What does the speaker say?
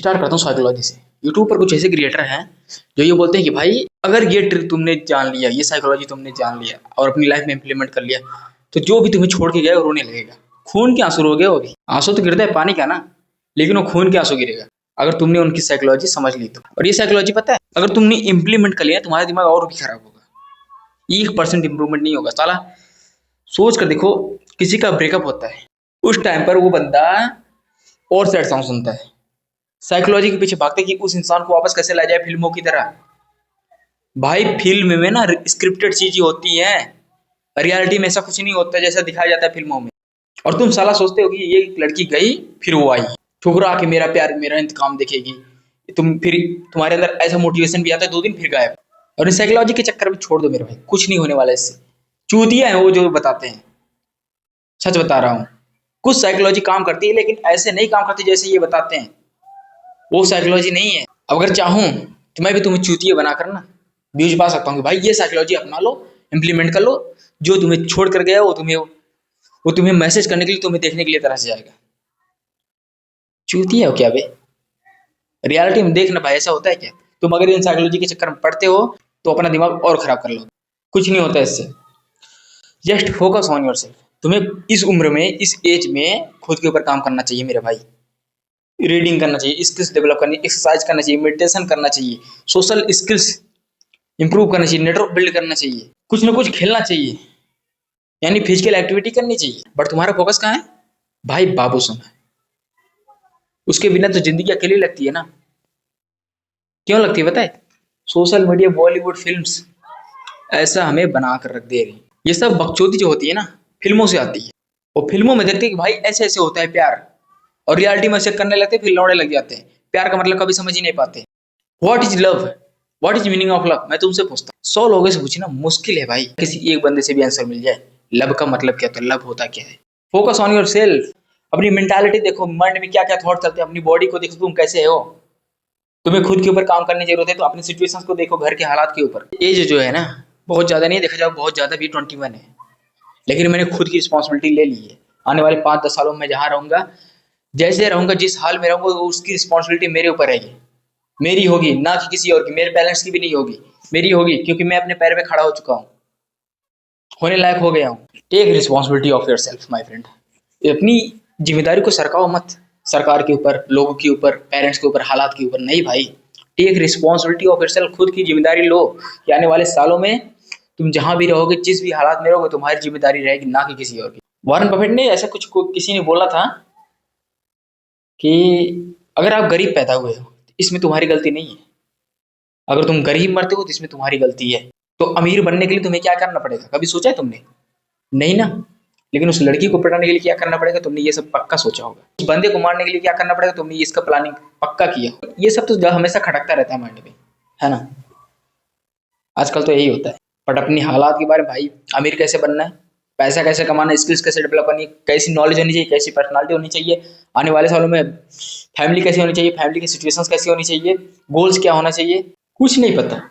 Start करता हूँ psychology से। यूट्यूब पर कुछ ऐसे क्रिएटर हैं जो ये बोलते हैं कि भाई अगर ये ट्रिक तुमने जान लिया, ये साइकोलॉजी तुमने जान लिया और अपनी लाइफ में इंप्लीमेंट कर लिया, तो जो भी तुम्हें छोड़ के गया वो रोने लगेगा। खून के आंसू रोगे, होगी आंसू तो गिरता है पानी का ना, लेकिन वो खून के आंसू गिरेगा अगर तुमने उनकी साइकोलॉजी समझ ली तो। और ये साइकोलॉजी पता है, अगर तुमने इंप्लीमेंट कर लिया तुम्हारा दिमाग और भी खराब होगा, 1% इंप्रूवमेंट नहीं होगा। साला सोच कर देखो, किसी का ब्रेकअप होता है, उस टाइम पर वो बंदा और सैड सॉन्ग सुनता है, साइकोलॉजी के पीछे भागते कि उस इंसान को वापस कैसे लाया जाए फिल्मों की तरह। भाई फिल्म में ना स्क्रिप्टेड चीजें होती हैं, रियलिटी में ऐसा कुछ नहीं होता जैसा दिखाया जाता है फिल्मों में। और तुम साला सोचते हो कि ये लड़की गई फिर वो आई, ठुकरा के मेरा प्यार मेरा इंतकाम देखेगी, तुम फिर तुम्हारे अंदर ऐसा मोटिवेशन भी आता है, 2 दिन फिर गायब। और इस साइकोलॉजी के चक्कर में छोड़ दो मेरे भाई, कुछ नहीं होने वाला इससे। चूतिया है वो जो बताते हैं, सच बता रहा हूँ। कुछ साइकोलॉजी काम करती है लेकिन ऐसे नहीं काम करती जैसे ये बताते हैं, वो साइकोलॉजी नहीं है। अब अगर चाहूं तो मैं भी तुम्हें चूतिया बनाकर ना व्यूज पा सकता हूँ कि भाई ये साइकोलॉजी अपना लो, इम्प्लीमेंट कर लो, जो तुम्हें छोड़ कर गया वो तुम्हें मैसेज करने के लिए, तुम्हें देखने के लिए तरस जाएगा। चूतिया हो क्या बे? रियलिटी में देखना भाई, ऐसा होता है क्या? तुम अगर इन साइकोलॉजी के चक्कर में पड़ते हो तो अपना दिमाग और खराब कर लो, कुछ नहीं होता इससे। Just focus on your self. तुम्हें इस उम्र में, इस एज में खुद के ऊपर काम करना चाहिए मेरे भाई। रीडिंग करना चाहिए, स्किल्स डेवलप करनी, एक्सरसाइज करना चाहिए, मेडिटेशन करना चाहिए, सोशल स्किल्स इंप्रूव करना चाहिए, नेटवर्क बिल्ड करना चाहिए, कुछ ना कुछ खेलना चाहिए, यानी फिजिकल एक्टिविटी करनी चाहिए। बट तुम्हारा फोकस कहाँ है भाई? बाबू सुना है, उसके बिना तो जिंदगी अकेली लगती है ना। क्यों लगती है बताए? सोशल मीडिया, बॉलीवुड फिल्म्स ऐसा हमें बना कर रख दे रही। ये सब बकचोदी जो होती है ना, फिल्मों से आती है। वो फिल्मों में देखते हैं कि भाई ऐसे ऐसे होता है प्यार, और रियलिटी में ऐसे करने लगते हैं, फिर लौड़े लग जाते हैं। प्यार का मतलब कभी समझ ही नहीं पाते। What is love? What is meaning of love? मैं तुमसे पूछता हूँ, 100 लोगों से पूछना मुश्किल है भाई किसी एक बंदे से भी आंसर मिल जाए। लव का मतलब क्या होता है, लव होता क्या है? Focus on your self. अपनी मेंटालिटी देखो, माइंड में क्या क्या थॉट चलते हैं, अपनी बॉडी को देखो तुम कैसे हो। तुम्हें खुद के ऊपर काम करने की जरूरत है तो अपनी सिचुएशंस को देखो, घर के हालात के ऊपर। एज जो है ना, बहुत ज्यादा नहीं, देखा जाओ बहुत ज्यादा भी 21 है, लेकिन मैंने खुद की रिस्पॉन्सिबिलिटी ले ली है। आने वाले 5-10 सालों में जहां रहूंगा, जैसे रहूंगा, जिस हाल में रहूंगा, उसकी रिस्पॉन्सिबिलिटी मेरे ऊपर रहेगी, मेरी होगी, ना कि किसी और की। मेरे पेरेंट्स की भी नहीं होगी, मेरी होगी, क्योंकि मैं अपने पैर पे खड़ा हो चुका हूँ, होने लायक हो गया हूँ। Take responsibility of yourself my friend. अपनी जिम्मेदारी को सरकाओ मत, सरकार के ऊपर, लोगों के ऊपर, पेरेंट्स के ऊपर, हालात के ऊपर नहीं भाई। Take responsibility of yourself. खुद की जिम्मेदारी लो कि आने वाले सालों में तुम जहां भी रहोगे, जिस भी हालात में रहोगे, तुम्हारी जिम्मेदारी रहेगी, ना कि किसी और की। वॉरेन बफेट ने ऐसा कुछ किसी ने बोला था कि अगर आप गरीब पैदा हुए हो इसमें तुम्हारी गलती नहीं है, अगर तुम गरीब मरते हो तो इसमें तुम्हारी गलती है। तो अमीर बनने के लिए तुम्हें क्या करना पड़ेगा, कभी सोचा है तुमने? नहीं ना। लेकिन उस लड़की को पटाने के लिए क्या करना पड़ेगा, तुमने ये सब पक्का सोचा होगा। उस बंदे को मारने के लिए क्या करना पड़ेगा, तुमने इसका प्लानिंग पक्का किया। ये सब तो हमेशा खटकता रहता है माइंड में, है ना। आजकल तो यही होता है। बट अपनी हालात के बारे में भाई, अमीर कैसे बनना है, पैसा कैसे कमाना है, स्किल्स कैसे डेवलप करनी है, कैसी नॉलेज होनी चाहिए, कैसी पर्सनालिटी होनी चाहिए, आने वाले सालों में फैमिली कैसी होनी चाहिए, फैमिली की सिचुएशंस कैसी होनी चाहिए, गोल्स क्या होना चाहिए, कुछ नहीं पता।